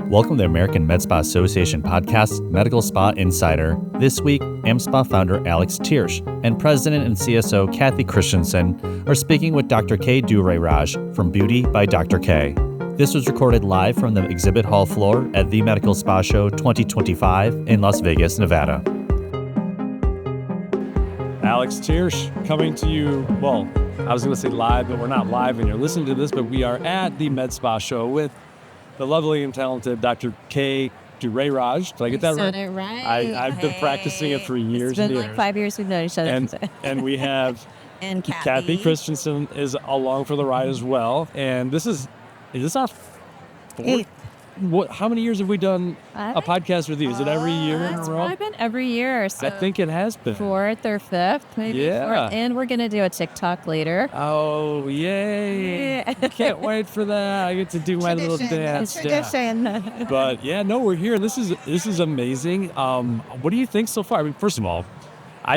Welcome to the American Med Spa Association podcast, Medical Spa Insider. This week, AmSpa founder Alex Thiersch and President and CSO Cathy Christensen are speaking with Dr. K. Durairaj from Beauty by Dr. K. This was recorded live from the exhibit hall floor at the Medical Spa Show 2025 in Las Vegas, Nevada. Alex Thiersch coming to you, well, I was going to say live, but we're not live when you're listening to this, but we are at the Med Spa Show with the lovely and talented Dr. K. Durairaj. Did I get that right? You said it right. I've been practicing it for years. It's been like 5 years we've known each other. And we have and Cathy Christensen is along for the ride as well. And is this our fourth? How many years have we done a podcast with you? Is it every year in a row? It's probably been every year. So I think it has been. Fourth or fifth, maybe. Yeah. Fourth. And we're going to do a TikTok later. Oh, yay. Can't wait for that. I get to do my little dance. Tradition. But yeah, no, we're here. This is amazing. What do you think so far? I mean, first of all,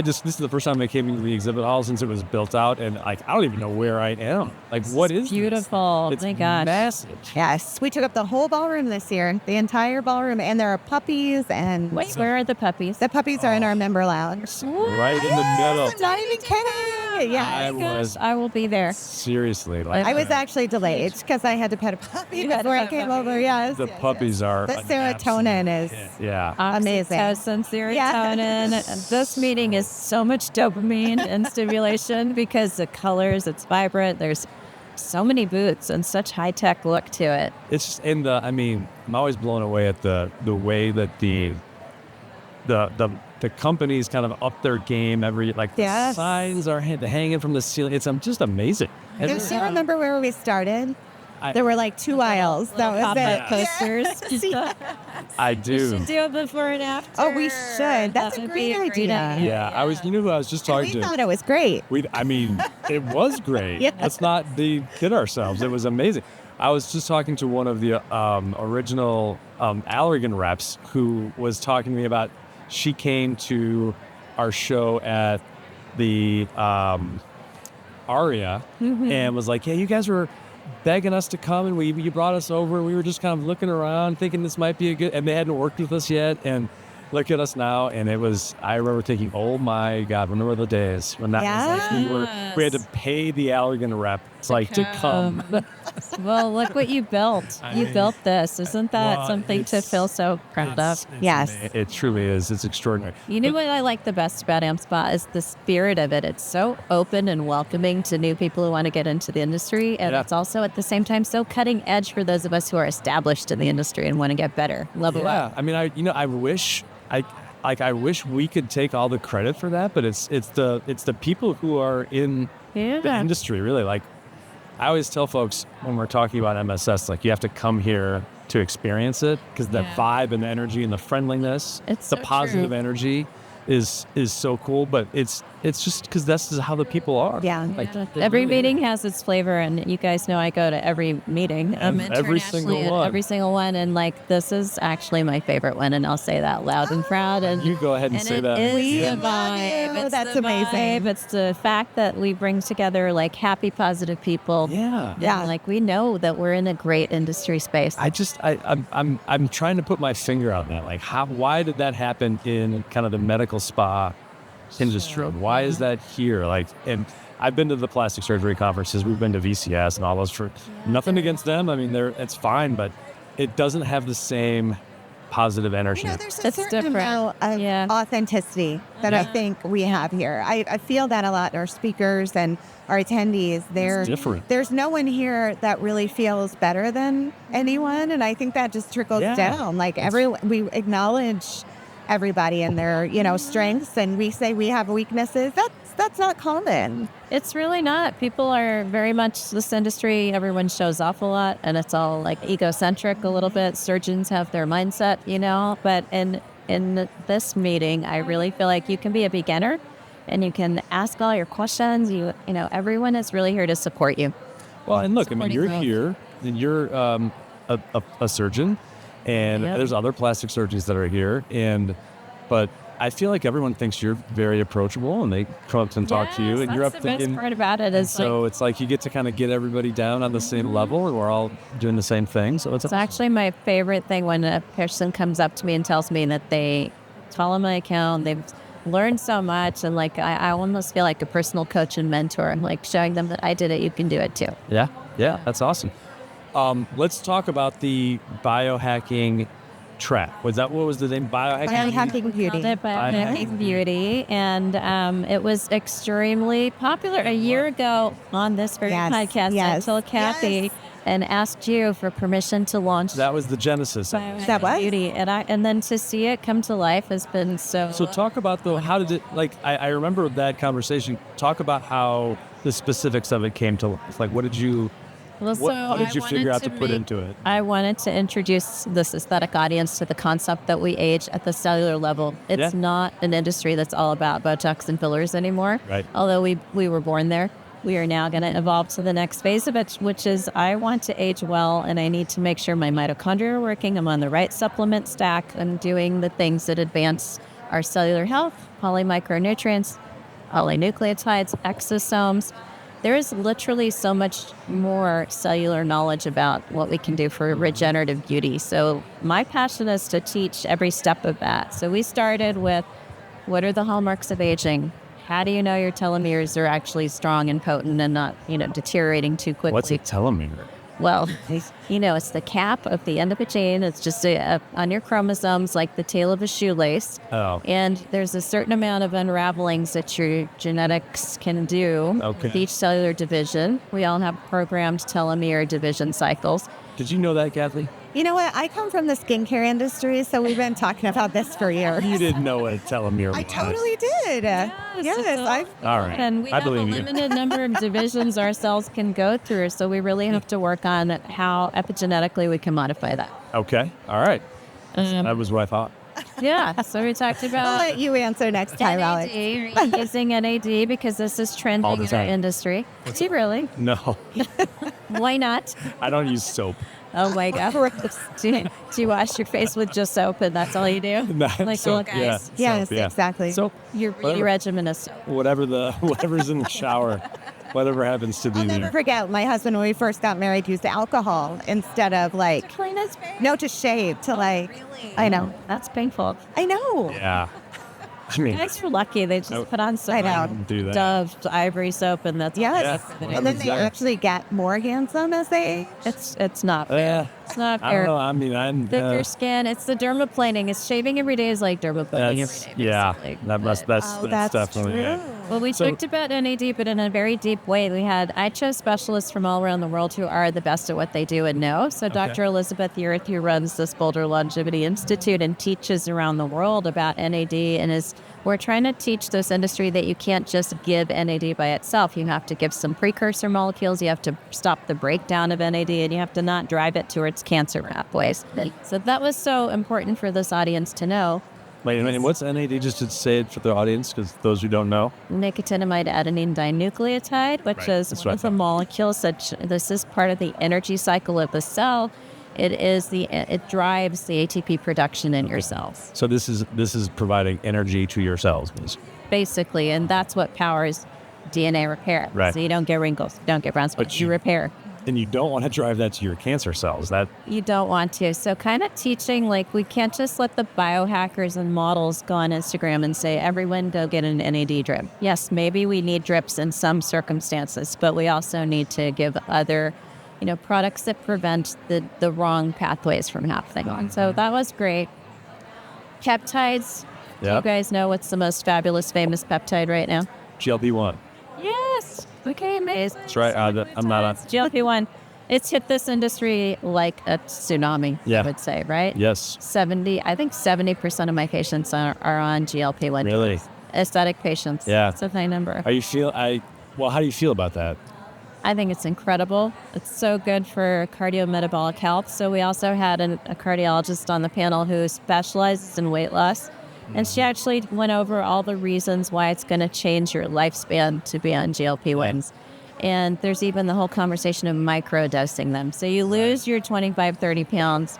this is the first time I came into the exhibit hall since it was built out, and I don't even know where I am. What is beautiful. This? It's my gosh. Massive. Yes, we took up the whole ballroom this year, the entire ballroom, and there are puppies and... Wait, where are the puppies? The puppies are in our member lounge. Right in the middle. Not even kidding. Yeah. I will be there. Seriously. I was actually delayed because I had to pet a puppy before I came over. Yes. The puppies are... The serotonin is amazing. Oxytocin, serotonin. Yes. This meeting is so much dopamine and stimulation because the colors, it's vibrant. There's so many booths and such high-tech look to it. It's just I'm always blown away at the way that the companies kind of up their game the signs are hanging from the ceiling. It's just amazing. Do you remember where we started? There were like 2 aisles. That was it. Posters. Yes. I do. We should do a before and after. Oh, we should. That's a great idea. Yeah, you knew who I was just talking to. We thought it was great. It was great. Yes. Let's not kid ourselves. It was amazing. I was just talking to one of the original Allergan reps who was talking to me about, she came to our show at the Aria and was like, yeah, you guys were begging us to come, and you brought us over. We were just kind of looking around, thinking this might be and they hadn't worked with us yet. And look at us now. And I remember thinking, oh my God, remember the days when that was we had to pay the Allergan rep to come. Well, look what you built. You built this. Isn't that something to feel so proud of? Yes. It truly is. It's extraordinary. You know what I like the best about AmSpa is the spirit of it. It's so open and welcoming to new people who want to get into the industry. And it's also at the same time so cutting edge for those of us who are established in the industry and want to get better. Level up. I wish I wish we could take all the credit for that, but it's the people who are in the industry, really. I always tell folks when we're talking about MSS, you have to come here to experience it, because the vibe and the energy and the friendliness, the positive energy is so cool. But it's just because this is how the people are. Yeah. Every meeting has its flavor, and you guys know I go to every meeting. Every single one. Every single one, and this is actually my favorite one, and I'll say that loud and proud. And you go ahead and say that. It is the vibe. That's amazing. It's the fact that we bring together happy, positive people. Yeah. We know that we're in a great industry space. I'm trying to put my finger on that. Why did that happen in kind of the medical spa industry? Why is that here? And I've been to the plastic surgery conferences. We've been to VCS and all those. For nothing against them. It's fine, but it doesn't have the same positive energy. There's a certain amount of authenticity that I think we have here. I feel that a lot in our speakers and our attendees. It's different. There's no one here that really feels better than anyone, and I think that just trickles down. We acknowledge everybody and their, strengths, and we say we have weaknesses. That's not common. It's really not. People are very much this industry. Everyone shows off a lot, and it's all egocentric a little bit. Surgeons have their mindset, But in this meeting, I really feel like you can be a beginner, and you can ask all your questions. Everyone is really here to support you. Well, and look, you're here, and you're a surgeon. And there's other plastic surgeons that are here, but I feel like everyone thinks you're very approachable, and they come up and talk to you, and you're up the thinking. best part about it is So it's like you get to kind of get everybody down on the same level, and we're all doing the same thing. So it's actually my favorite thing when a person comes up to me and tells me that they follow my account, they've learned so much, and like I almost feel like a personal coach and mentor, like showing them that I did it, you can do it too. Yeah, that's awesome. Let's talk about the biohacking track. What was the name? Biohacking Beauty. Biohacking Beauty, and it was extremely popular a year ago on this very podcast. I told Cathy and asked you for permission to launch. That was the genesis. Biohacking Beauty, and then to see it come to life has been so. So talk about how did it, like, I remember that conversation. Talk about how the specifics of it came to life. Like, what did you figure out to put into it? I wanted to introduce this aesthetic audience to the concept that we age at the cellular level. It's not an industry that's all about Botox and fillers anymore. Right. Although we were born there. We are now going to evolve to the next phase of it, which is I want to age well, and I need to make sure my mitochondria are working. I'm on the right supplement stack. I'm doing the things that advance our cellular health, polymicronutrients, polynucleotides, exosomes. There is literally so much more cellular knowledge about what we can do for regenerative beauty. So my passion is to teach every step of that. So we started with, what are the hallmarks of aging? How do you know your telomeres are actually strong and potent and not, deteriorating too quickly? What's a telomere? Well, it's the cap of the end of a chain. It's just on your chromosomes, like the tail of a shoelace. Oh. And there's a certain amount of unravelings that your genetics can do with each cellular division. We all have programmed telomere division cycles. Did you know that, Cathy? You know what? I come from the skincare industry, so we've been talking about this for years. You didn't know what a telomere was. I totally did. Yes. All right. And we have a limited number of divisions our cells can go through, so we really have to work on how epigenetically we can modify that. Okay. All right. That was what I thought. Yeah, so we talked about... I'll let you answer next time, Alex. Using NAD because this is trending in our industry. Do you really? No. Why not? I don't use soap. Oh my God. Do you wash your face with just soap and that's all you do? Like soap, little guys? Yes, exactly. Soap. Your beauty regimen is soap. Whatever's in the shower. Whatever happens to be I'll there. never forget, my husband, when we first got married, used alcohol instead of to shave, to Really? I know. That's painful. I know. Yeah. I mean, guys were lucky. They just put on some Dove ivory soap and that's and then they actually get more handsome as they age. It's not fair. It's not fair. I don't know. I mean, thicker skin. It's the dermaplaning. It's shaving every day is like dermaplaning every day. Yeah. That's definitely true. it. Well, we talked about NAD, but in a very deep way. I chose specialists from all around the world who are the best at what they do and know. So Dr. Elizabeth Thiersch, who runs this Boulder Longevity Institute and teaches around the world about NAD, and we're trying to teach this industry that you can't just give NAD by itself. You have to give some precursor molecules. You have to stop the breakdown of NAD, and you have to not drive it towards cancer pathways. So that was so important for this audience to know. Wait a minute, what's NAD, just to say it for the audience, because those who don't know? Nicotinamide adenine dinucleotide, which is one of the molecules this is part of the energy cycle of the cell. It drives the ATP production in your cells. So this is providing energy to your cells, basically, and that's what powers DNA repair. Right. So you don't get wrinkles, you don't get brown spots, you repair. And you don't want to drive that to your cancer cells. You don't want to. So kind of teaching, we can't just let the biohackers and models go on Instagram and say, everyone go get an NAD drip. Yes, maybe we need drips in some circumstances, but we also need to give other products that prevent the wrong pathways from happening. So that was great. Peptides. Yep. Do you guys know what's the most fabulous, famous peptide right now? GLP-1. Yes. Okay, amazing. That's right. I'm not on. GLP-1. It's hit this industry like a tsunami, I would say, right? Yes. 70% of my patients are on GLP-1. Really? Aesthetic patients. Yeah. It's a high number. How do you feel about that? I think it's incredible. It's so good for cardiometabolic health. So we also had a cardiologist on the panel who specializes in weight loss. And she actually went over all the reasons why it's going to change your lifespan to be on GLP-1s. And there's even the whole conversation of micro-dosing them. So you lose your 25, 30 pounds.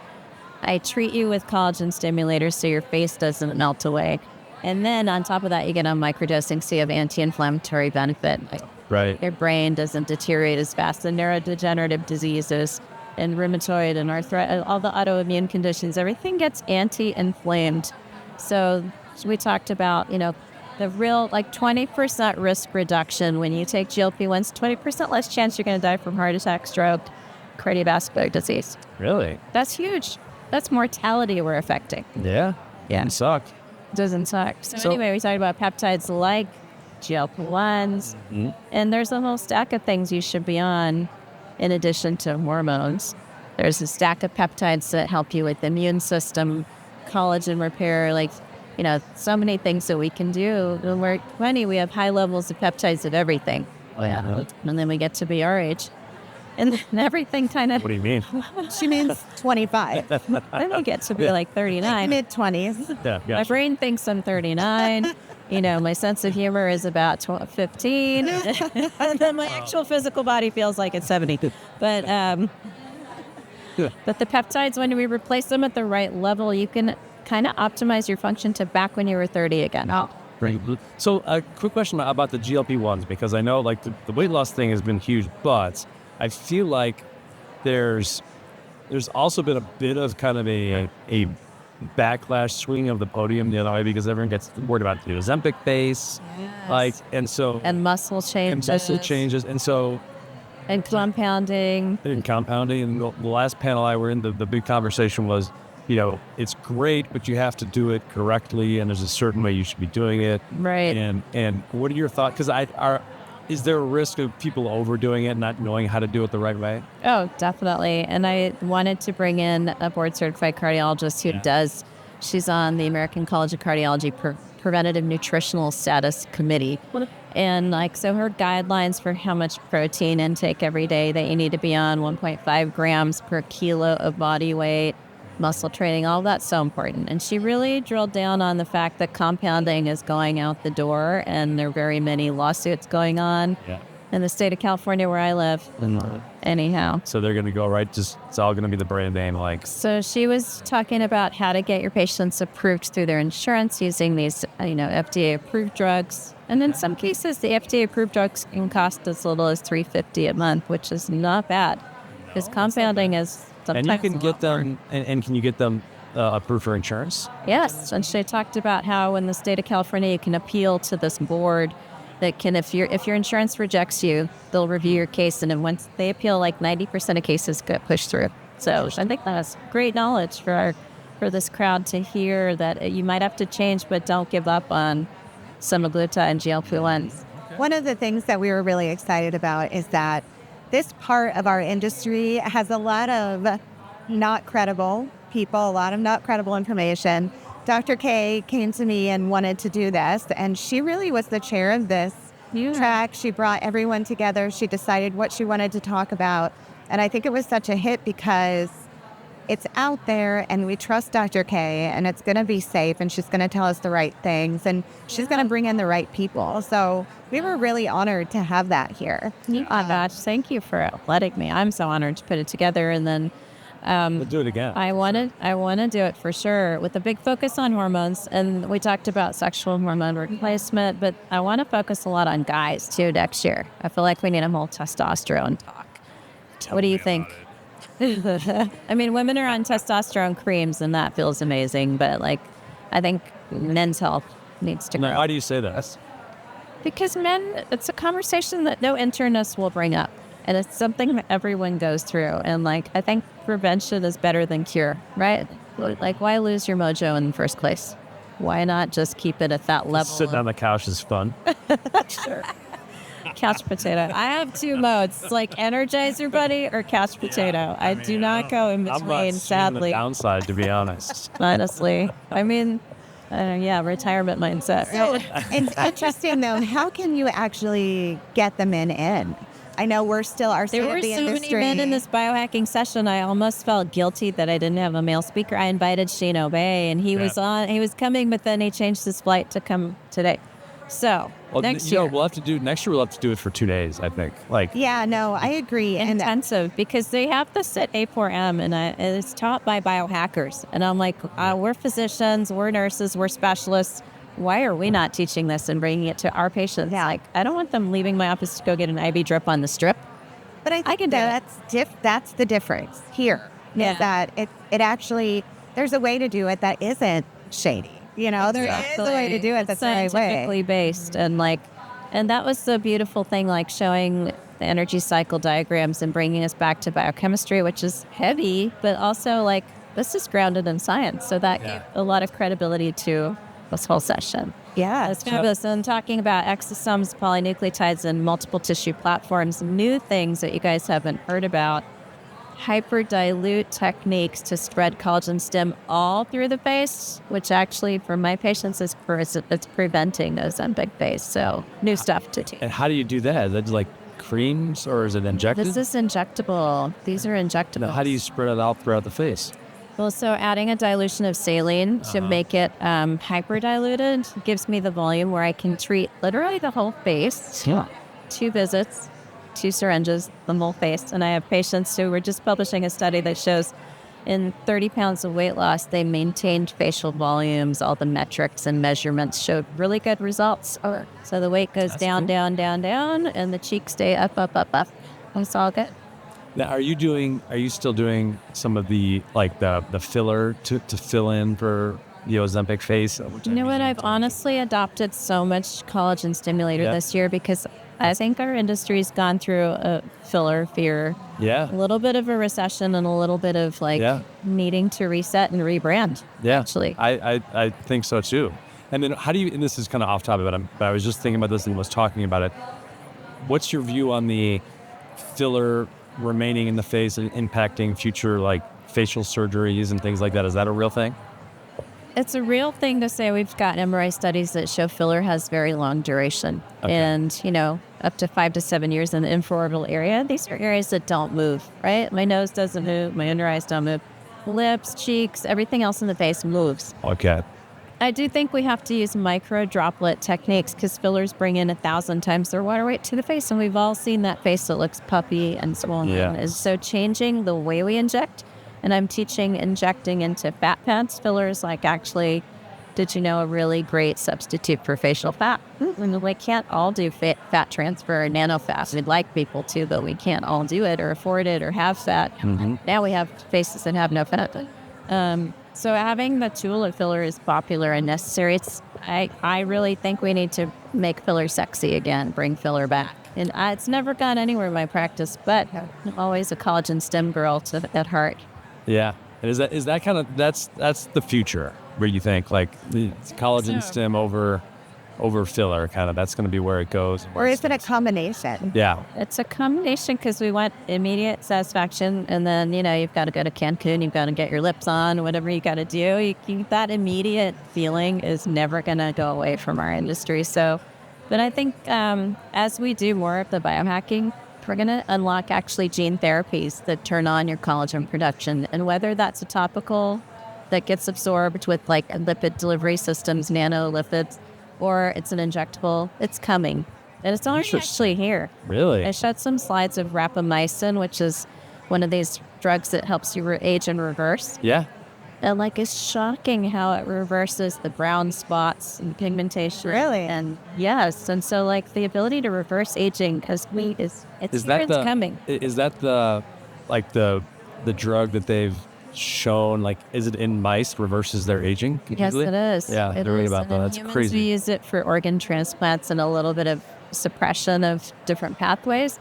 I treat you with collagen stimulators so your face doesn't melt away. And then on top of that, you get on microdosing, so you have anti-inflammatory benefit. Like Right. your brain doesn't deteriorate as fast. The neurodegenerative diseases and rheumatoid and arthritis, all the autoimmune conditions, everything gets anti-inflamed. So we talked about, the real 20% risk reduction when you take GLP-1s, 20% less chance you're going to die from heart attack, stroke, cardiovascular disease. Really? That's huge. That's mortality we're affecting. Yeah. Yeah. It suck. Doesn't suck. So anyway, we talked about peptides like GLP-1s, and there's a whole stack of things you should be on in addition to hormones. There's a stack of peptides that help you with the immune system, collagen repair, so many things that we can do. When we're 20, we have high levels of peptides of everything. Oh, yeah. And then we get to be our age. And then everything kind of... What do you mean? She means 25. Then we get to be 39. Mid-20s. Yeah. My brain thinks I'm 39. My sense of humor is about 15. And then my actual physical body feels like it's 70. But the peptides, when we replace them at the right level, you can kind of optimize your function to back when you were 30 again. Right. So a quick question about the GLP-1s, because I know the weight loss thing has been huge, but I feel like there's also been a bit of kind of a backlash, swinging of the podium the other way, because everyone gets worried about the Ozempic base, and muscle changes, and compounding. And the last panel I were in, the big conversation was, it's great, but you have to do it correctly, and there's a certain way you should be doing it. Right. And what are your thoughts? Because is there a risk of people overdoing it, not knowing how to do it the right way? Oh, definitely. And I wanted to bring in a board-certified cardiologist who she's on the American College of Cardiology Preventative Nutritional Status Committee. And so her guidelines for how much protein intake every day that you need to be on, 1.5 grams per kilo of body weight, muscle training, all that's so important. And she really drilled down on the fact that compounding is going out the door, and there are very many lawsuits going on in the state of California where I live. Anyhow. So they're going to go it's all going to be the brand name. So she was talking about how to get your patients approved through their insurance using these, FDA approved drugs. And in some cases, the FDA approved drugs can cost as little as $350 a month, which is not bad, because compounding is... And you can get them, and can you get them approved for insurance? Yes, and she talked about how in the state of California you can appeal to this board that can, if your insurance rejects you, they'll review your case, and then once they appeal, 90% of cases get pushed through. So I think that's great knowledge for this crowd to hear, that you might have to change, but don't give up on semaglutide and GLP-1s. One of the things that we were really excited about is that this part of our industry has a lot of not credible people, a lot of not credible information. Dr. K came to me and wanted to do this, and she really was the chair of this track. She brought everyone together. She decided what she wanted to talk about. And I think it was such a hit because it's out there, and we trust Dr. K, and it's going to be safe, and she's going to tell us the right things, and she's going to bring in the right people. So we were really honored to have that here. Oh gosh, thank you for letting me. I'm so honored to put it together. And then we'll do it again. I want to do it for sure, with a big focus on hormones. And we talked about sexual hormone replacement, but I want to focus a lot on guys too next year. I feel like we need a whole testosterone talk. What do you think? I mean, women are on testosterone creams, and that feels amazing. But I think men's health needs to grow. Why do you say that? Because men, it's a conversation that no internist will bring up. And it's something that everyone goes through. And I think prevention is better than cure, right? Why lose your mojo in the first place? Why not just keep it at that level? Sitting on the couch is fun. Sure. Couch potato. I have two modes. It's Energizer Buddy or couch potato. I do not go in between, I'm not sadly. The downside, to be honest. Honestly. I mean, retirement mindset. So it's interesting, though. How can you actually get the men in? I know we're still our There were so many men in this biohacking session. I almost felt guilty that I didn't have a male speaker. I invited Shane Obey, and he was coming, but then he changed his flight to come today. So next year we'll have to do it for 2 days, I think. I agree. Intensive, because they have this at A4M, and it's taught by biohackers. And I'm we're physicians, we're nurses, we're specialists. why are we not teaching this and bringing it to our patients? Yeah. Like, I don't want them leaving my office to go get an IV drip on the strip. But I can that's the difference here. Yeah. Is that it actually, there's a way to do it that isn't shady. You know, there is a way to do it that's the right way. Scientifically based. And that was the beautiful thing, like showing the energy cycle diagrams and bringing us back to biochemistry, which is heavy, but also like this is grounded in science. So that gave a lot of credibility to this whole session. Yeah. It's fabulous. And talking about exosomes, polynucleotides, and multiple tissue platforms, new things that you guys haven't heard about. Hyperdilute techniques to spread collagen stim all through the face, which actually for my patients it's preventing Ozempic face. So new stuff to teach. And how do you do that? Is that like creams or is it injected? This is injectable. These are injectable. Now, how do you spread it out throughout the face? Well, so adding a dilution of saline to make it hyperdiluted gives me the volume where I can treat literally the whole face. Yeah. 2 visits. 2 syringes, the whole face. And I have patients who were just publishing a study that shows in 30 pounds of weight loss, they maintained facial volumes, all the metrics and measurements showed really good results. So the weight goes down, down, down, and the cheeks stay up, up, up, up. It's all good. Now, are you still doing some of the, like the filler to fill in for the Ozempic face? You know what? I've honestly adopted so much collagen stimulator this year because I think our industry's gone through a filler fear. Yeah. A little bit of a recession and a little bit of needing to reset and rebrand. Yeah. Actually. I think so too. And then how do you, and this is kind of off topic, but I was just thinking about this and was talking about it. What's your view on the filler remaining in the face and impacting future like facial surgeries and things like that? Is that a real thing? It's a real thing to say. We've got MRI studies that show filler has very long duration and, up to 5 to 7 years in the infraorbital area. These are areas that don't move, right? My nose doesn't move. My under eyes don't move. Lips, cheeks, everything else in the face moves. Okay. I do think we have to use micro droplet techniques because fillers bring in 1,000 times their water weight to the face. And we've all seen that face that looks puffy and swollen. Yeah. So changing the way we inject. And I'm teaching injecting into fat pads. Fillers, like actually, did you know a really great substitute for facial fat? We can't all do fat transfer or nano fat. We'd like people to, but we can't all do it or afford it or have fat. Now we have faces that have no fat. So having the tool of filler is popular and necessary. I really think we need to make filler sexy again, bring filler back. And it's never gone anywhere in my practice, but I'm always a collagen stem girl at heart. Yeah. And is that kind of, that's the future where you think like the collagen stem over filler kind of, that's going to be where it goes. Or is it a combination? Yeah. It's a combination because we want immediate satisfaction. And then, you've got to go to Cancun, you've got to get your lips on, whatever you got to do. That immediate feeling is never going to go away from our industry. So, but I think as we do more of the biohacking, we're going to unlock actually gene therapies that turn on your collagen production. And whether that's a topical that gets absorbed with like lipid delivery systems, nanolipids, or it's an injectable, it's coming. And it's already actually here. Really? I showed some slides of rapamycin, which is one of these drugs that helps you age and reverse. Yeah. And it's shocking how it reverses the brown spots and pigmentation. Really? And yes. And so the ability to reverse aging because it's coming. Is that the drug that they've shown, is it in mice reverses their aging? Yes, it is. Yeah, I read about that. That's crazy. We use it for organ transplants and a little bit of suppression of different pathways.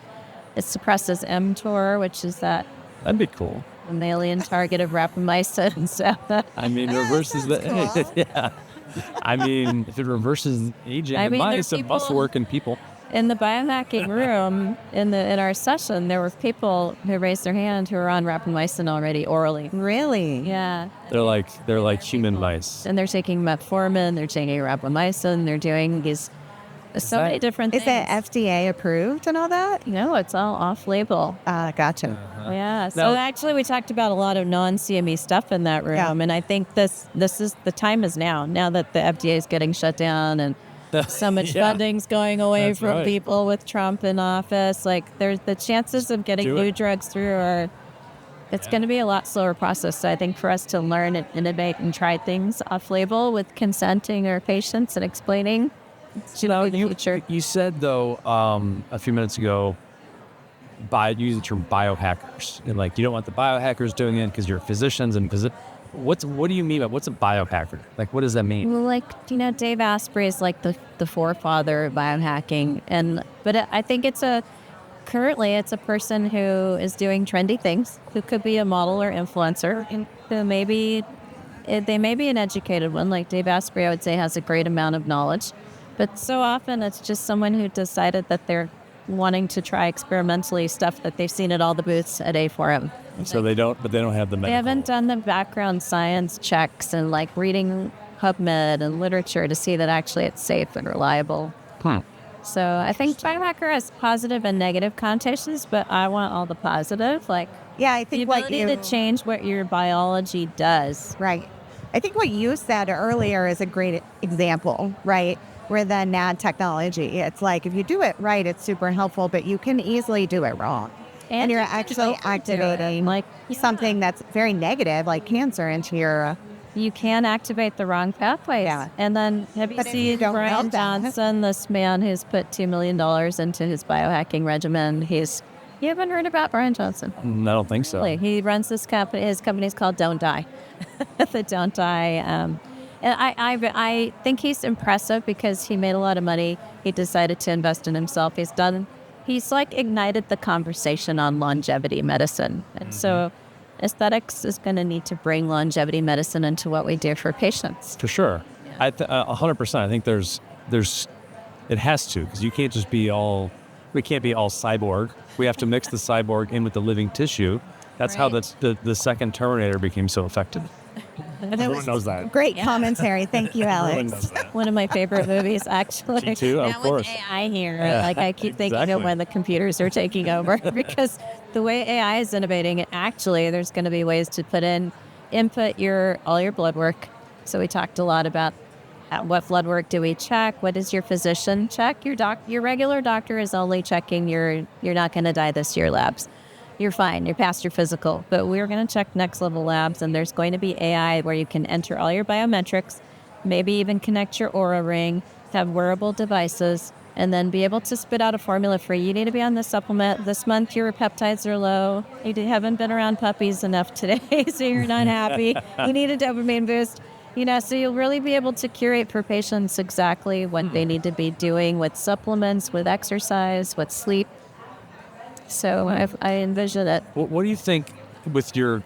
It suppresses mTOR, which is that. That'd be cool. Mammalian target of rapamycin. So reverses the yeah. If it reverses aging in mice, it must work in people. In the biohacking room, in our session, there were people who raised their hand who were on rapamycin already orally. Really? Yeah. They're like human mice. And they're taking metformin, they're taking rapamycin, they're doing these many different things. Is it FDA approved and all that? No, it's all off-label. Gotcha. Yeah. So actually, we talked about a lot of non-CME stuff in that room, and I think this is the time is now that the FDA is getting shut down and so much funding's going away from people with Trump in office. There's the chances of getting new drugs through It's going to be a lot slower process. So I think for us to learn and innovate and try things off-label with consenting our patients and explaining, You said, though, a few minutes ago, you used the term biohackers. And, like, you don't want the biohackers doing it because you're physicians and what do you mean by what's a biohacker? Like, what does that mean? well, like, Dave Asprey is like the forefather of biohacking. But I think currently it's a person who is doing trendy things, who could be a model or influencer, and who they may be an educated one. Like Dave Asprey, I would say, has a great amount of knowledge. But so often it's just someone who decided that they're wanting to try experimentally stuff that they've seen at all the booths at A4M. So they don't have the medical. They haven't done the background science checks and like reading PubMed and literature to see that actually it's safe and reliable. So I think biohacker has positive and negative connotations, but I want all the positive. Like, I think the ability to change what your biology does. Right. I think what you said earlier is a great example, right? Where the NAD technology, it's like if you do it right, it's super helpful, but you can easily do it wrong. And you're actually activating like something that's very negative, like cancer, into your... You can activate the wrong pathways. Yeah. And then have you seen Brian Johnson, this man who's put $2 million into his biohacking regimen? You haven't heard about Brian Johnson? I don't think so. Really? He runs this company. His company's called Don't Die. The Don't Die. And I think he's impressive because he made a lot of money. He decided to invest in himself. He's like ignited the conversation on longevity medicine. And so aesthetics is going to need to bring longevity medicine into what we do for patients. For sure. 100%. I think it has to, because we can't be all cyborg. We have to mix the cyborg in with the living tissue. That's how the second Terminator became so effective. Everyone knows that. Great commentary. Thank you, Alex. One of my favorite movies, actually. Me too, of course. With AI here, like I keep thinking of when the computers are taking over, because the way AI is innovating, actually, there's going to be ways to input all your blood work. So we talked a lot about what blood work do we check? What does your physician check? Your regular doctor is only checking you're not going to die this year labs. You're fine. You're past your physical. But we're going to check next level labs, and there's going to be AI where you can enter all your biometrics, maybe even connect your Oura Ring, have wearable devices, and then be able to spit out a formula for you need to be on this supplement. This month your peptides are low. You haven't been around puppies enough today, so you're not happy. You need a dopamine boost. So you'll really be able to curate for patients exactly what they need to be doing with supplements, with exercise, with sleep. So I envision it. What do you think with your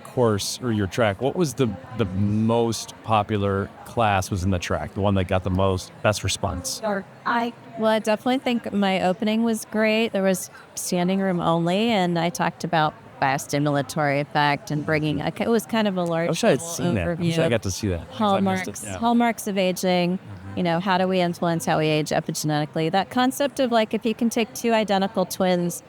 course or your track? What was the most popular class was in the track? The one that got the best response? I definitely think my opening was great. There was standing room only, and I talked about biostimulatory effect and bringing. It was kind of a large. I wish I had seen that. I wish I got to see that. Hallmarks of aging. How do we influence how we age epigenetically? That concept of like if you can take two identical twins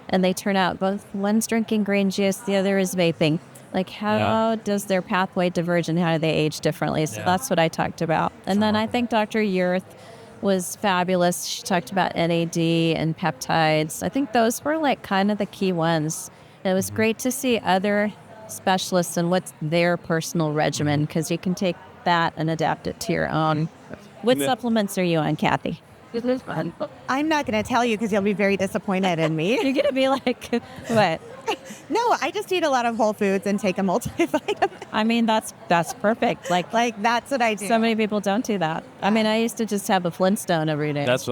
and they turn out one's drinking green juice, the other is vaping. Like how does their pathway diverge and how do they age differently? So that's what I talked about. And then I think Dr. Yurth was fabulous. She talked about NAD and peptides. I think those were like kind of the key ones. It was great to see other specialists and what's their personal regimen, because you can take that and adapt it to your own. What supplements are you on, Cathy? I'm not going to tell you because you'll be very disappointed in me. You're going to be like, what? No, I just eat a lot of whole foods and take a multivitamin. I mean, that's perfect. Like that's what I do. So many people don't do that. I mean, I used to just have a Flintstone every day. That's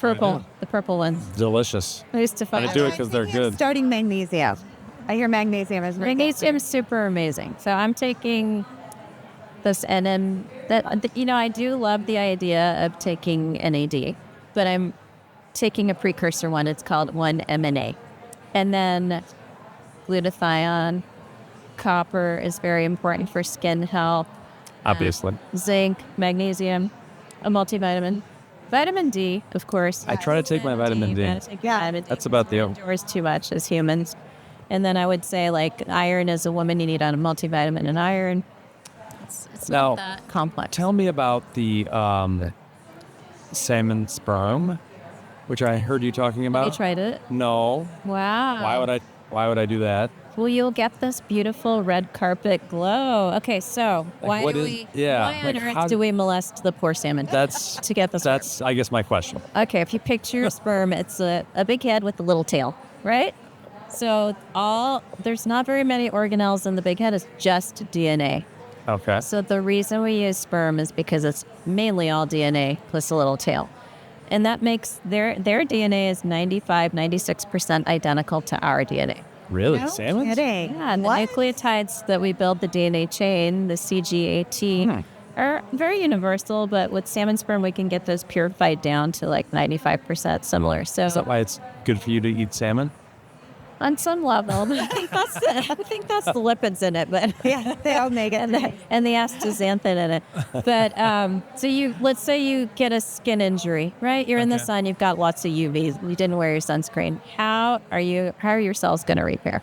purple. The purple ones. Delicious. I used to find. I do it because they're good. Starting magnesium. I hear magnesium is super amazing. So I'm taking this NM. I do love the idea of taking NAD, but I'm taking a precursor one. It's called 1-MNA. And then glutathione, copper is very important for skin health. Obviously. Zinc, magnesium, a multivitamin. Vitamin D, of course. I try to take my vitamin D. That's about the Indoors too much as humans. And then I would say like iron as a woman, you need a multivitamin and iron. It's now, not that complex. Tell me about the salmon sperm, which I heard you talking about. You tried it? No. Wow. Why would I? Why would I do that? Well, you'll get this beautiful red carpet glow. Okay, so why what on earth do we molest the poor salmon? To get the sperm? That's, I guess, my question. Okay, if you picture your sperm, it's a big head with a little tail, right? So there's not very many organelles in the big head. It's just DNA. Okay. So the reason we use sperm is because it's mainly all DNA plus a little tail. And that makes their DNA is 95-96% identical to our DNA. Really? No Salmon? kidding. Yeah, and the nucleotides that we build the DNA chain, the CGAT, are very universal, but with salmon sperm, we can get those purified down to like 95% similar. So Is that why it's good for you to eat salmon? on some level, I think that's the lipids in it, but Yeah, the omega and the astaxanthin in it. But so let's say you get a skin injury, right? You're in the sun, you've got lots of UVs, you didn't wear your sunscreen. How are your cells going to repair?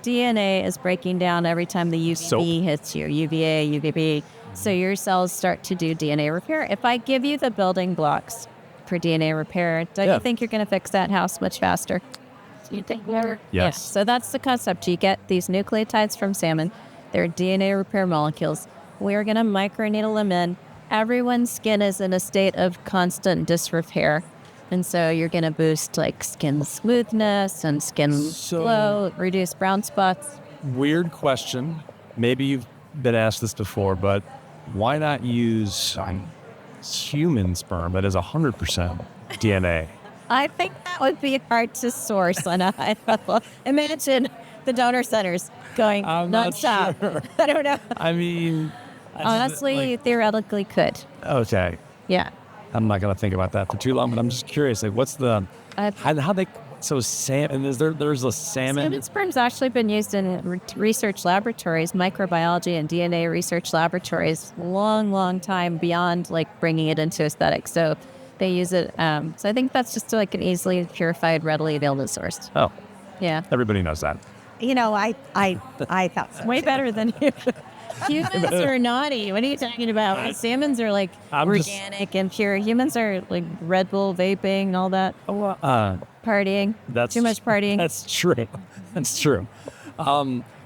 DNA is breaking down every time the UVB hits you, UVA, UVB. So your cells start to do DNA repair. If I give you the building blocks for DNA repair, don't you think you're going to fix that house much faster? You think Yes. Yeah. So that's the concept. You get these nucleotides from salmon. They're DNA repair molecules. We're going to microneedle them in. Everyone's skin is in a state of constant disrepair. And so you're going to boost like skin smoothness and skin glow, reduce brown spots. Weird question. Maybe you've been asked this before, but why not use human sperm that is 100% DNA? I think that would be hard to source on a high level. Imagine the donor centers going nonstop. Sure. I don't know. I mean, Honestly, you theoretically could. Okay. Yeah. I'm not going to think about that for too long, but I'm just curious. Like, what's the how they salmon? And there's a salmon. Salmon sperm's actually been used in research laboratories, microbiology and DNA research laboratories, long time beyond like bringing it into aesthetics. So they use it. So I think that's just like an easily purified, readily available source. Oh, yeah. Everybody knows that. You know, I thought so. Way better than you. Humans are naughty. What are you talking about? Salmons are like organic and pure. Humans are like Red Bull vaping, all that. Partying. That's too much partying. That's true. That's true.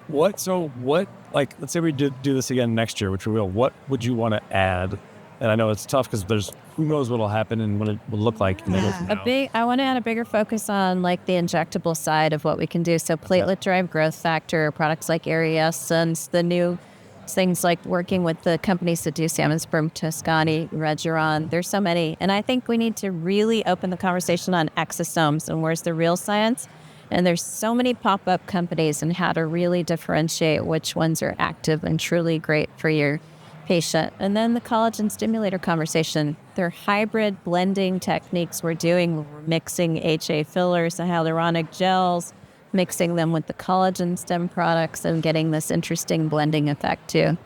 What? Like, let's say we do this again next year, which we will. What would you want to add? And I know it's tough because who knows what will happen and what it will look like. I want to add a bigger focus on like the injectable side of what we can do. So platelet-derived growth factor, products like Ariessence, the new things like working with the companies that do salmon sperm, Toscani, Regeneron. There's so many. And I think we need to really open the conversation on exosomes and where's the real science. And there's so many pop-up companies and how to really differentiate which ones are active and truly great for your patient. And then the collagen stimulator conversation. They're hybrid blending techniques we're doing. We're mixing HA fillers and hyaluronic gels, mixing them with the collagen stem products and getting this interesting blending effect too.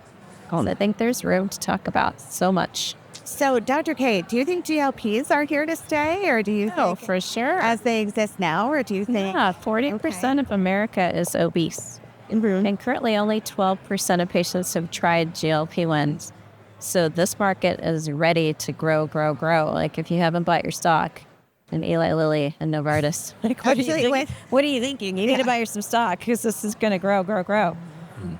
I think there's room to talk about so much. So, Dr. Kate, do you think GLPs are here to stay, or do you think for sure as they exist now, or do you think 40% of America is obese? Mm-hmm. And currently only 12% of patients have tried GLP-1s. So this market is ready to grow. Like if you haven't bought your stock in Eli Lilly and Novartis, like what are you thinking? You need to buy some stock because this is going to grow.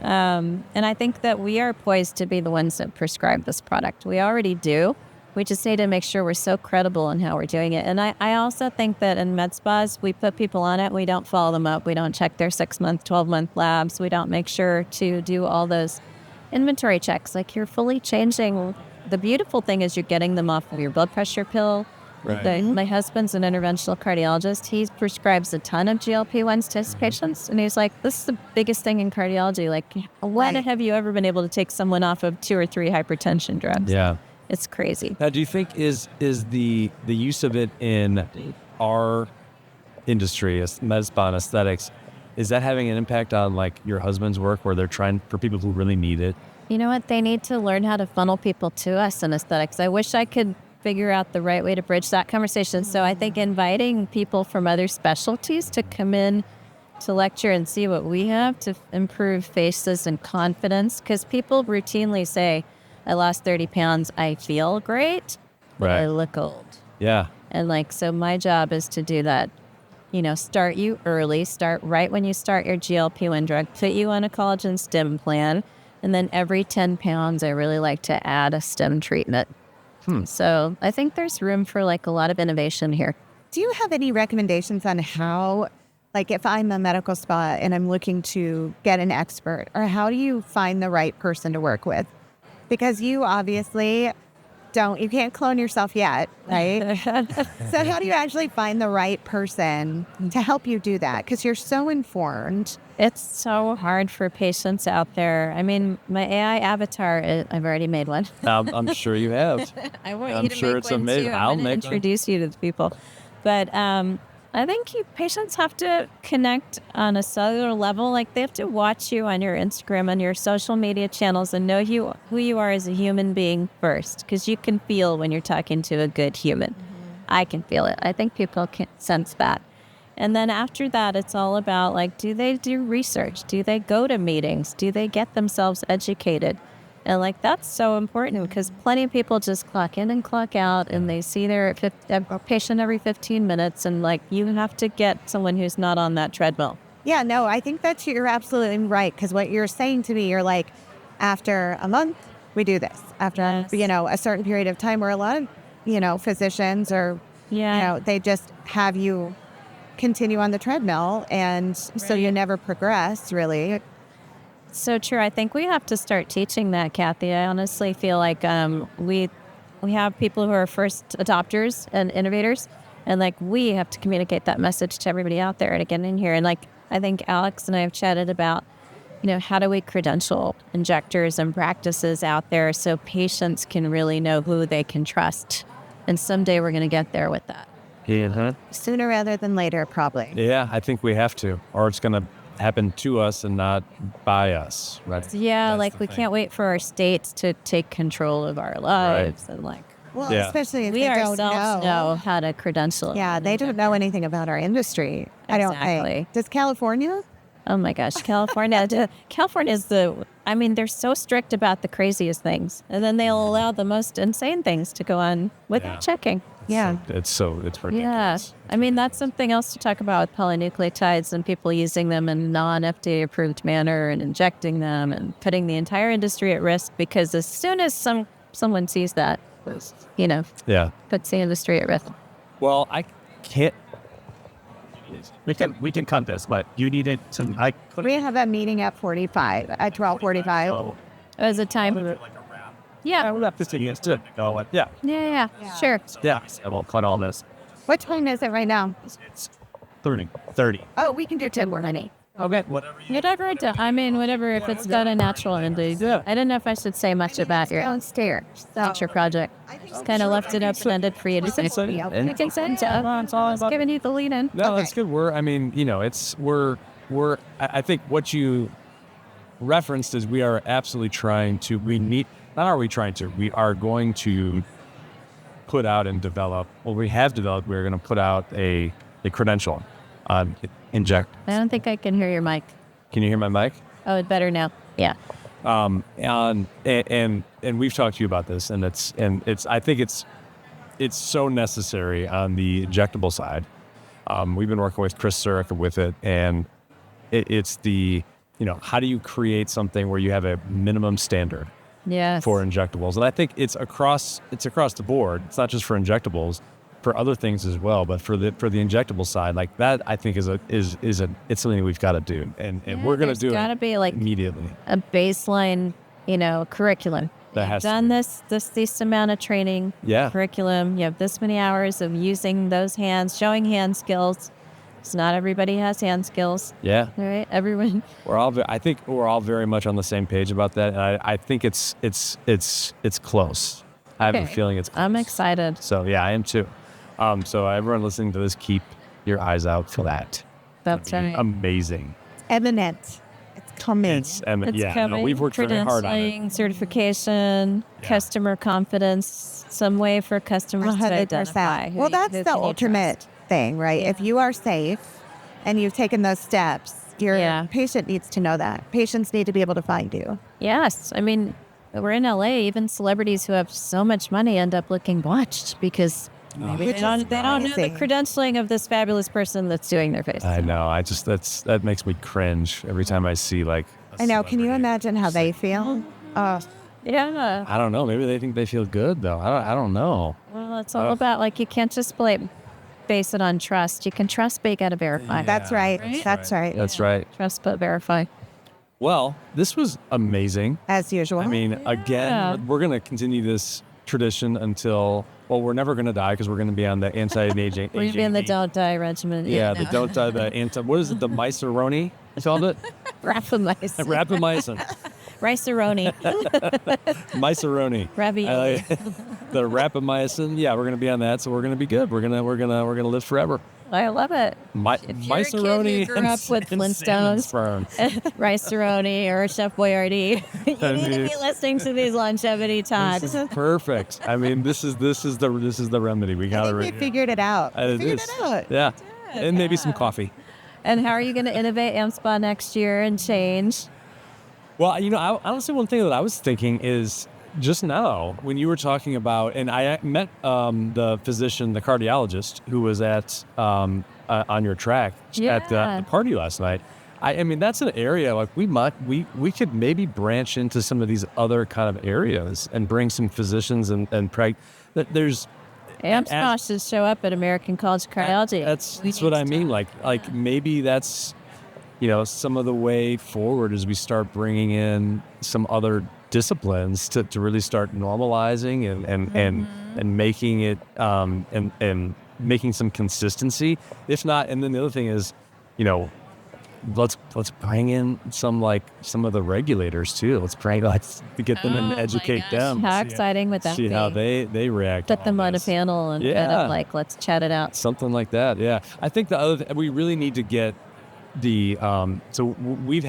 And I think that we are poised to be the ones that prescribe this product. We already do. We just need to make sure we're so credible in how we're doing it. And I also think that in med spas, we put people on it. We don't follow them up. We don't check their 6-month, 12-month labs. We don't make sure to do all those inventory checks. Like you're fully changing. The beautiful thing is you're getting them off of your blood pressure pill. Right. My husband's an interventional cardiologist. He prescribes a ton of GLP-1s to his patients. And he's like, this is the biggest thing in cardiology. Like, when have you ever been able to take someone off of 2 or 3 hypertension drugs? Yeah. It's crazy. Now, do you think is the use of it in our industry, as med spa and aesthetics, is that having an impact on like your husband's work where they're trying for people who really need it? You know what? They need to learn how to funnel people to us in aesthetics. I wish I could figure out the right way to bridge that conversation. So I think inviting people from other specialties to come in to lecture and see what we have to improve faces and confidence, because people routinely say, I lost 30 pounds, I feel great, but I look old. Yeah. And like, so my job is to do that start you early, start right when you start your GLP-1 drug, put you on a collagen stim plan, and then every 10 pounds, I really like to add a stim treatment. So I think there's room for like a lot of innovation here. Do you have any recommendations on how, like if I'm a medical spa and I'm looking to get an expert, or how do you find the right person to work with? Because you obviously you can't clone yourself yet, right? So how do you actually find the right person to help you do that? Because you're so informed. It's so hard for patients out there. I mean, my AI avatar, I've already made one. I'm sure you have. I want I'm you to sure make it's one amazing. too. I'll I'm going to make one. introduce you to the people. But I think patients have to connect on a cellular level. Like they have to watch you on your Instagram, on your social media channels, and know who you are as a human being first, because you can feel when you're talking to a good human. I can feel it. I think people can sense that. And then after that, it's all about like, do they do research? Do they go to meetings? Do they get themselves educated? And like, that's so important because plenty of people just clock in and clock out and they see their patient every 15 minutes. And like, you have to get someone who's not on that treadmill. Yeah, no, I think you're absolutely right. Because what you're saying to me, you're like, after a month, we do this. After, a certain period of time where a lot of, physicians or, they just have you continue on the treadmill. And so you never progress, really. So true. I think we have to start teaching that, Cathy. I honestly feel like we have people who are first adopters and innovators, and like we have to communicate that message to everybody out there to get in here. And like I think Alex and I have chatted about, how do we credential injectors and practices out there so patients can really know who they can trust. And someday we're going to get there with that. Yeah. Sooner rather than later, probably. Yeah, I think we have to, or it's going to happen to us and not by us, right? Yeah, That's like we can't wait for our states to take control of our lives and like. Well, especially if we they ourselves don't know how to credential. Yeah, they don't know anything about our industry. I don't think. Does California? Oh my gosh, California. California is they're so strict about the craziest things. And then they'll allow the most insane things to go on without checking. Yeah. It's ridiculous. Yeah. I mean, that's something else to talk about with polynucleotides and people using them in a non-FDA approved manner and injecting them and putting the entire industry at risk, because as soon as someone sees that, puts the industry at risk. Well, I can't. We can cut this, but you needed some. We have a meeting at 12:45. Oh. It was a time. Yeah. We'll have to see it. Go. Yeah. Sure. Yeah. I won't cut all this. What time is it right now? It's 30. Oh, we can do 10 more, honey. Okay. Whatever. Whatever. If it's got a natural ending. Yeah. I don't know if I should say much about your Downstairs. future project. Just kind of left it open-ended for you to say. You can say it's giving you the lead in. No, that's good. I think what you referenced is we are absolutely trying to. We are going to put out and develop. Well, we have developed. We're going to put out a credential on inject. I don't think I can hear your mic. Can you hear my mic? Oh, it's better now. Yeah. And we've talked to you about this, and I think it's so necessary on the injectable side. We've been working with Chris Zurich with it, and it's the, how do you create something where you have a minimum standard for injectables? And I think it's across the board. It's not just for injectables, for other things as well, but for the injectable side, like that, I think it's something we've got to do, and we're going to do it. Got to be like immediately a baseline, curriculum. That has done this amount of training. Curriculum. You have this many hours of using those hands, showing hand skills. So not everybody has hand skills. Yeah. All right. Everyone. I think we're all very much on the same page about that, and I think it's close. I have a feeling it's close. I'm excited. So yeah, I am too. So everyone listening to this, keep your eyes out for that. That's right. Amazing. Eminent. It's coming. It's coming. We've worked very hard on it. Certification, customer confidence, some way for customers to identify. Well, that's the ultimate thing, right? Yeah. If you are safe and you've taken those steps, your patient needs to know that. Patients need to be able to find you. Yes. We're in LA. Even celebrities who have so much money end up looking botched because Maybe they don't know the credentialing of this fabulous person that's doing their face. I know. That makes me cringe every time I see like. I know. Can you imagine how they feel? Yeah. I don't know. Maybe they think they feel good though. I don't know. Well, it's all about like you can't just base it on trust. You can trust, but you got to verify. That's right. That's right. That's right. Trust but verify. Well, this was amazing. As usual. I mean, again, we're going to continue this tradition until, well, we're never going to die because we're going to be on the anti-aging. We're going to be in the don't die regimen. Yeah, the don't die, what is it, the Myceroni? You called it? Rapamycin. Rapamycin. Rice-a-roni. Myceroni. Ravioli. The rapamycin. Yeah, we're going to be on that, so we're going to be good. We're going to live forever. I love it. Myceroni. Grew up with Flintstones, Rice-a-roni, or Chef Boyardee. You need to be listening to these longevity talks. This is perfect. I mean, this is the remedy. We got we figured it out. Yeah, and maybe some coffee. And how are you going to innovate AmSpa next year and change? Well, I honestly, one thing that I was thinking is just now when you were talking about, and I met the physician, the cardiologist, who was at on your track at the party last night. I mean, that's an area like we could maybe branch into some of these other kind of areas and bring some physicians and there's. AmSpa should show up at American College of Cardiology. That's what I mean. Like maybe that's, some of the way forward as we start bringing in some other disciplines to really start normalizing and making it and making some consistency. If not, and then the other thing is, let's bring in some of the regulators too. Let's get them and educate them. How exciting would that be? See how they react. Put them on a panel and kind of let's chat it out. Something like that. Yeah. I think the other we really need to get the so we've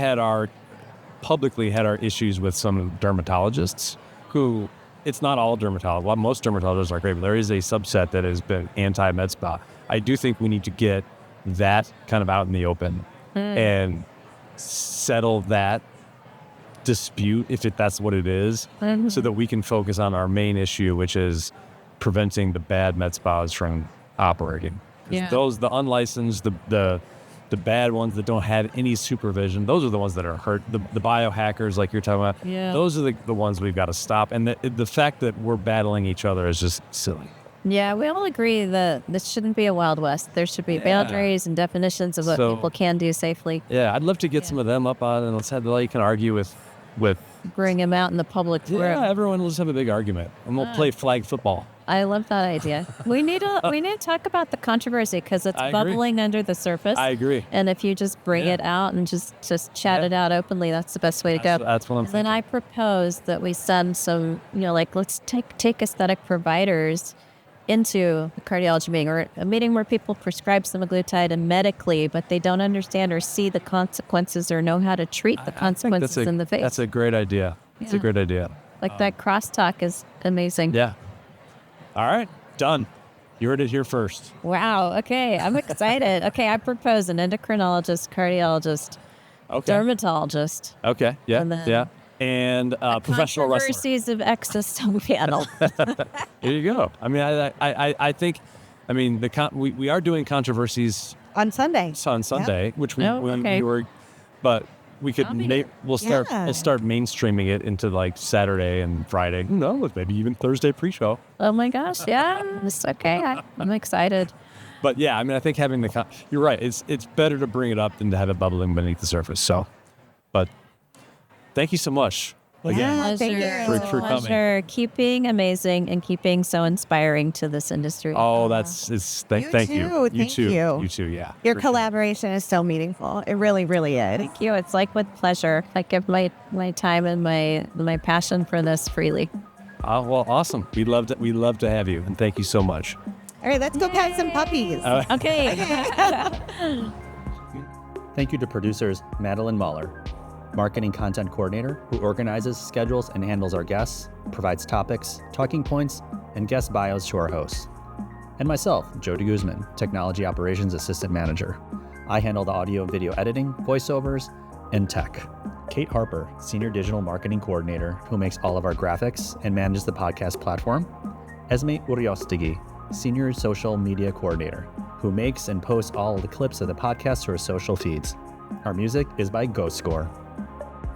publicly had our issues with some dermatologists who, it's not all dermatologists. Well, most dermatologists are great, but there is a subset that has been anti-med spa. I do think we need to get that kind of out in the open and settle that dispute if that's what it is, so that we can focus on our main issue, which is preventing the bad med spas from operating. Those, the unlicensed, the bad ones that don't have any supervision, those are the ones that are hurt. The biohackers, like you're talking about, those are the ones we've got to stop. And the fact that we're battling each other is just silly. Yeah, we all agree that this shouldn't be a Wild West. There should be boundaries and definitions of what people can do safely. Yeah, I'd love to get some of them up on, and let's have you can argue with. Bring them out in the public room. Yeah, everyone will just have a big argument, and we'll play flag football. I love that idea. We need to talk about the controversy because it's bubbling under the surface. I agree. And if you just bring it out and just chat it out openly, that's the best way to go. That's what I'm thinking. Then I propose that we send some, let's take aesthetic providers into a cardiology meeting, or a meeting where people prescribe semaglutide and medically, but they don't understand or see the consequences or know how to treat the consequences in the face. That's a great idea. It's a great idea. Like that crosstalk is amazing. Yeah. All right. Done. You heard it here first. Wow. Okay. I'm excited. Okay. I propose an endocrinologist, cardiologist, dermatologist. Okay. Yeah. And professional wrestler. Controversies of exosome panel. There you go. I mean, I think, we are doing controversies on Sunday. On Sunday, which we were, but we could we'll start mainstreaming it into like Saturday and Friday. Who knows? Maybe even Thursday pre-show. Oh my gosh! Yeah, it's okay. I'm excited. But yeah, I think having you're right. It's better to bring it up than to have it bubbling beneath the surface. So, but thank you so much. Again, thank you. For coming. Pleasure. Keep being amazing and keep being so inspiring to this industry. Oh, thank you. You too. Yeah. Your collaboration is so meaningful. It really, really is. Thank you. It's like with pleasure. I give my time and my passion for this freely. Oh, well, awesome. We'd love to have you, and thank you so much. All right, let's go pet some puppies. Okay. Thank you to producers Madeline Mahler, marketing content coordinator who organizes, schedules, and handles our guests, provides topics, talking points, and guest bios to our hosts. And myself, Jody Guzman, technology operations assistant manager. I handle the audio and video editing, voiceovers, and tech. Kate Harper, senior digital marketing coordinator who makes all of our graphics and manages the podcast platform. Esme Uriostegui, Senior Social Media Coordinator, who makes and posts all the clips of the podcast to our social feeds. Our music is by Ghost Score.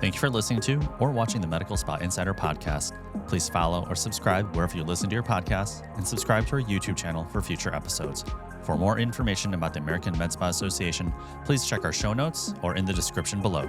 Thank you for listening to or watching the Medical Spa Insider podcast. Please follow or subscribe wherever you listen to your podcasts, and subscribe to our YouTube channel for future episodes. For more information about the American Med Spa Association, please check our show notes or in the description below.